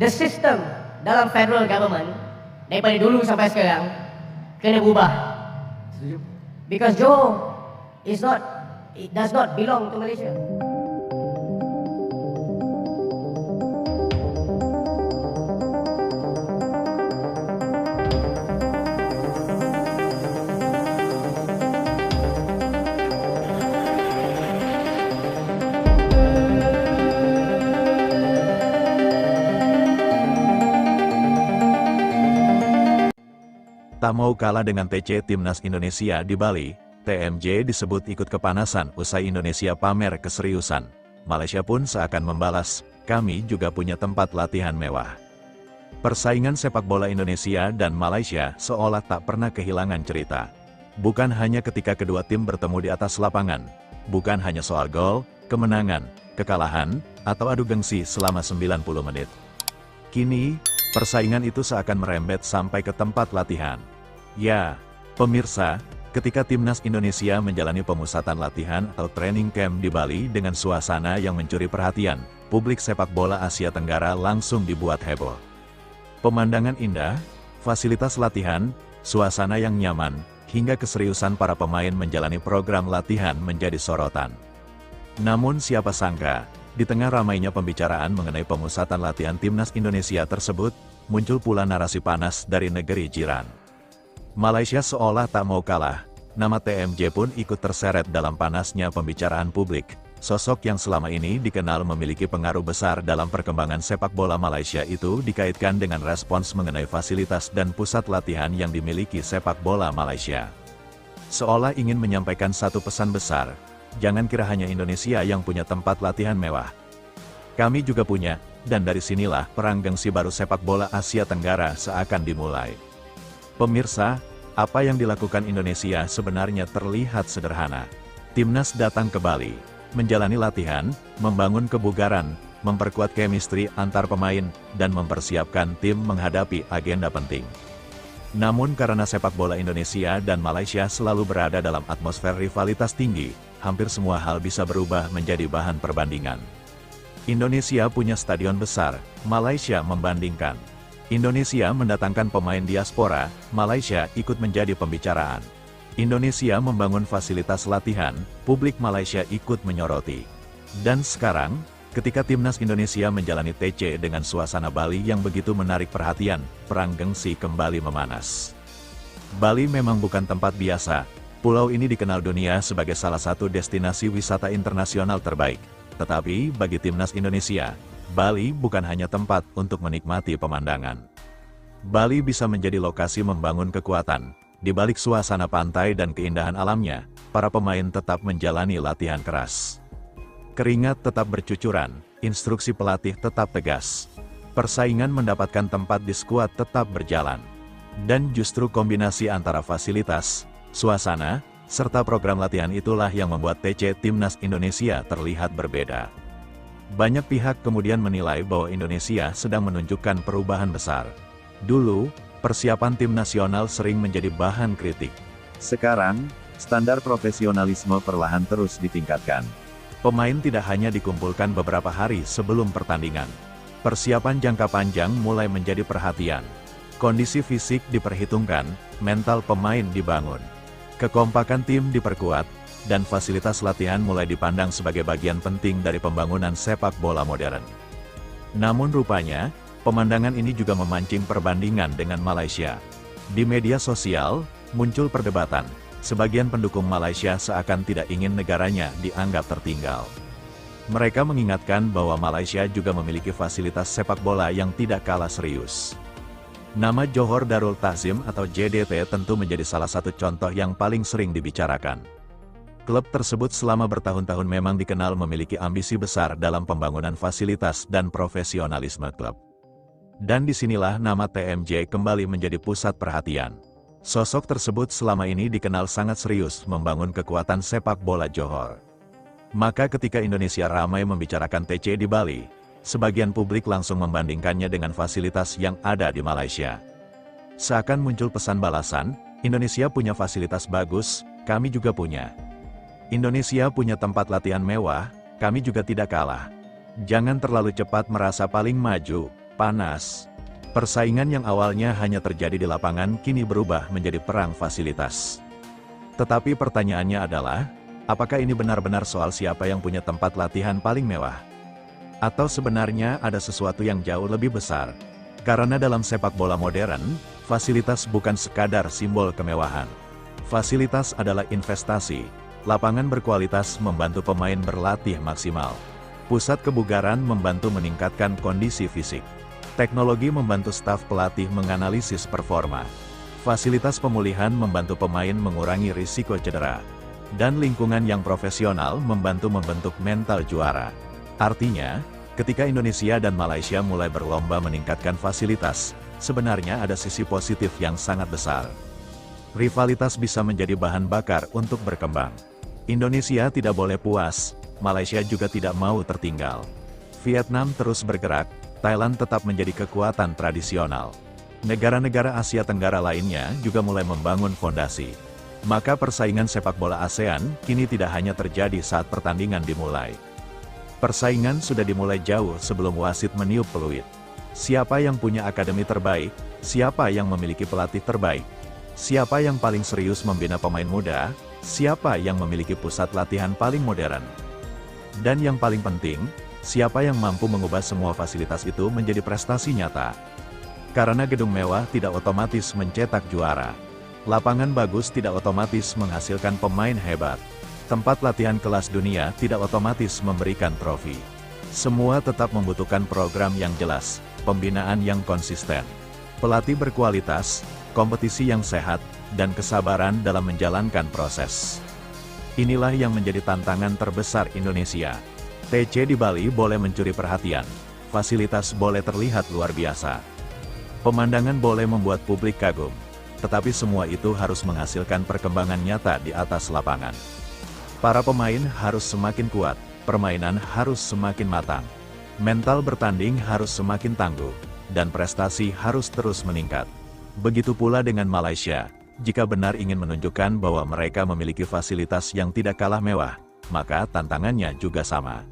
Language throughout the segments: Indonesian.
the system dalam federal government daripada dulu sampai sekarang kena berubah. Because Johor it does not belong to Malaysia. Tak mau kalah dengan TC Timnas Indonesia di Bali, TMJ disebut ikut kepanasan usai Indonesia pamer keseriusan. Malaysia pun seakan membalas, kami juga punya tempat latihan mewah. Persaingan sepak bola Indonesia dan Malaysia seolah tak pernah kehilangan cerita. Bukan hanya ketika kedua tim bertemu di atas lapangan, bukan hanya soal gol, kemenangan, kekalahan, atau adu gengsi selama 90 menit. Kini, persaingan itu seakan merembet sampai ke tempat latihan. Ya, pemirsa, ketika Timnas Indonesia menjalani pemusatan latihan atau training camp di Bali dengan suasana yang mencuri perhatian, publik sepak bola Asia Tenggara langsung dibuat heboh. Pemandangan indah, fasilitas latihan, suasana yang nyaman, hingga keseriusan para pemain menjalani program latihan menjadi sorotan. Namun siapa sangka, di tengah ramainya pembicaraan mengenai pemusatan latihan Timnas Indonesia tersebut, muncul pula narasi panas dari negeri jiran. Malaysia seolah tak mau kalah, nama TMJ pun ikut terseret dalam panasnya pembicaraan publik. Sosok yang selama ini dikenal memiliki pengaruh besar dalam perkembangan sepak bola Malaysia itu dikaitkan dengan respons mengenai fasilitas dan pusat latihan yang dimiliki sepak bola Malaysia. Seolah ingin menyampaikan satu pesan besar, jangan kira hanya Indonesia yang punya tempat latihan mewah. Kami juga punya, dan dari sinilah perang gengsi baru sepak bola Asia Tenggara seakan dimulai. Pemirsa, apa yang dilakukan Indonesia sebenarnya terlihat sederhana. Timnas datang ke Bali, menjalani latihan, membangun kebugaran, memperkuat chemistry antar pemain, dan mempersiapkan tim menghadapi agenda penting. Namun karena sepak bola Indonesia dan Malaysia selalu berada dalam atmosfer rivalitas tinggi, hampir semua hal bisa berubah menjadi bahan perbandingan. Indonesia punya stadion besar, Malaysia membandingkan. Indonesia mendatangkan pemain diaspora, Malaysia ikut menjadi pembicaraan. Indonesia membangun fasilitas latihan, publik Malaysia ikut menyoroti. Dan sekarang, ketika Timnas Indonesia menjalani TC dengan suasana Bali yang begitu menarik perhatian, perang gengsi kembali memanas. Bali memang bukan tempat biasa, pulau ini dikenal dunia sebagai salah satu destinasi wisata internasional terbaik. Tetapi bagi Timnas Indonesia, Bali bukan hanya tempat untuk menikmati pemandangan. Bali bisa menjadi lokasi membangun kekuatan. Di balik suasana pantai dan keindahan alamnya, para pemain tetap menjalani latihan keras. Keringat tetap bercucuran, instruksi pelatih tetap tegas. Persaingan mendapatkan tempat di skuad tetap berjalan. Dan justru kombinasi antara fasilitas, suasana, serta program latihan itulah yang membuat TC Timnas Indonesia terlihat berbeda. Banyak pihak kemudian menilai bahwa Indonesia sedang menunjukkan perubahan besar. Dulu, persiapan tim nasional sering menjadi bahan kritik. Sekarang, standar profesionalisme perlahan terus ditingkatkan. Pemain tidak hanya dikumpulkan beberapa hari sebelum pertandingan. Persiapan jangka panjang mulai menjadi perhatian. Kondisi fisik diperhitungkan, mental pemain dibangun. Kekompakan tim diperkuat, dan fasilitas latihan mulai dipandang sebagai bagian penting dari pembangunan sepak bola modern. Namun rupanya, pemandangan ini juga memancing perbandingan dengan Malaysia. Di media sosial, muncul perdebatan. Sebagian pendukung Malaysia seakan tidak ingin negaranya dianggap tertinggal. Mereka mengingatkan bahwa Malaysia juga memiliki fasilitas sepak bola yang tidak kalah serius. Nama Johor Darul Ta'zim atau JDT tentu menjadi salah satu contoh yang paling sering dibicarakan. Klub tersebut selama bertahun-tahun memang dikenal memiliki ambisi besar dalam pembangunan fasilitas dan profesionalisme klub. Dan disinilah nama TMJ kembali menjadi pusat perhatian. Sosok tersebut selama ini dikenal sangat serius membangun kekuatan sepak bola Johor. Maka ketika Indonesia ramai membicarakan TC di Bali, sebagian publik langsung membandingkannya dengan fasilitas yang ada di Malaysia. Seakan muncul pesan balasan, Indonesia punya fasilitas bagus, kami juga punya. Indonesia punya tempat latihan mewah, kami juga tidak kalah. Jangan terlalu cepat merasa paling maju, panas. Persaingan yang awalnya hanya terjadi di lapangan kini berubah menjadi perang fasilitas. Tetapi pertanyaannya adalah, apakah ini benar-benar soal siapa yang punya tempat latihan paling mewah? Atau sebenarnya ada sesuatu yang jauh lebih besar? Karena dalam sepak bola modern, fasilitas bukan sekadar simbol kemewahan. Fasilitas adalah investasi. Lapangan berkualitas membantu pemain berlatih maksimal. Pusat kebugaran membantu meningkatkan kondisi fisik. Teknologi membantu staf pelatih menganalisis performa. Fasilitas pemulihan membantu pemain mengurangi risiko cedera. Dan lingkungan yang profesional membantu membentuk mental juara. Artinya, ketika Indonesia dan Malaysia mulai berlomba meningkatkan fasilitas, sebenarnya ada sisi positif yang sangat besar. Rivalitas bisa menjadi bahan bakar untuk berkembang. Indonesia tidak boleh puas, Malaysia juga tidak mau tertinggal. Vietnam terus bergerak, Thailand tetap menjadi kekuatan tradisional. Negara-negara Asia Tenggara lainnya juga mulai membangun fondasi. Maka persaingan sepak bola ASEAN kini tidak hanya terjadi saat pertandingan dimulai. Persaingan sudah dimulai jauh sebelum wasit meniup peluit. Siapa yang punya akademi terbaik? Siapa yang memiliki pelatih terbaik? Siapa yang paling serius membina pemain muda? Siapa yang memiliki pusat latihan paling modern? Dan yang paling penting, siapa yang mampu mengubah semua fasilitas itu menjadi prestasi nyata? Karena gedung mewah tidak otomatis mencetak juara. Lapangan bagus tidak otomatis menghasilkan pemain hebat. Tempat latihan kelas dunia tidak otomatis memberikan trofi. Semua tetap membutuhkan program yang jelas, pembinaan yang konsisten, pelatih berkualitas, kompetisi yang sehat, dan kesabaran dalam menjalankan proses. Inilah yang menjadi tantangan terbesar Indonesia. TC di Bali boleh mencuri perhatian, fasilitas boleh terlihat luar biasa, pemandangan boleh membuat publik kagum, tetapi semua itu harus menghasilkan perkembangan nyata di atas lapangan. Para pemain harus semakin kuat, permainan harus semakin matang, mental bertanding harus semakin tangguh, dan prestasi harus terus meningkat. Begitu pula dengan Malaysia. Jika benar ingin menunjukkan bahwa mereka memiliki fasilitas yang tidak kalah mewah, maka tantangannya juga sama.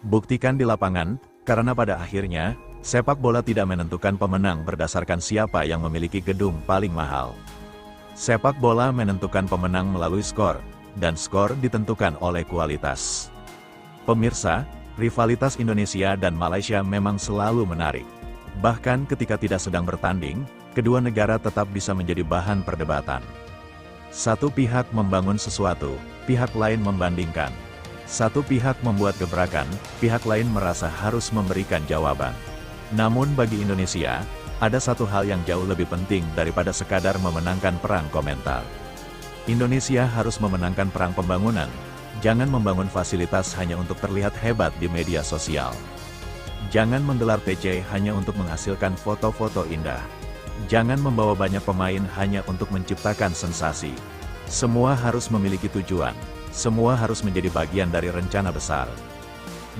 Buktikan di lapangan, karena pada akhirnya, sepak bola tidak menentukan pemenang berdasarkan siapa yang memiliki gedung paling mahal. Sepak bola menentukan pemenang melalui skor, dan skor ditentukan oleh kualitas. Pemirsa, rivalitas Indonesia dan Malaysia memang selalu menarik. Bahkan ketika tidak sedang bertanding, kedua negara tetap bisa menjadi bahan perdebatan. Satu pihak membangun sesuatu, pihak lain membandingkan. Satu pihak membuat gebrakan, pihak lain merasa harus memberikan jawaban. Namun bagi Indonesia, ada satu hal yang jauh lebih penting daripada sekadar memenangkan perang komentar. Indonesia harus memenangkan perang pembangunan. Jangan membangun fasilitas hanya untuk terlihat hebat di media sosial. Jangan menggelar TC hanya untuk menghasilkan foto-foto indah. Jangan membawa banyak pemain hanya untuk menciptakan sensasi. Semua harus memiliki tujuan. Semua harus menjadi bagian dari rencana besar.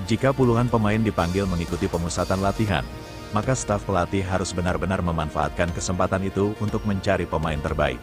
Jika puluhan pemain dipanggil mengikuti pemusatan latihan, maka staf pelatih harus benar-benar memanfaatkan kesempatan itu untuk mencari pemain terbaik.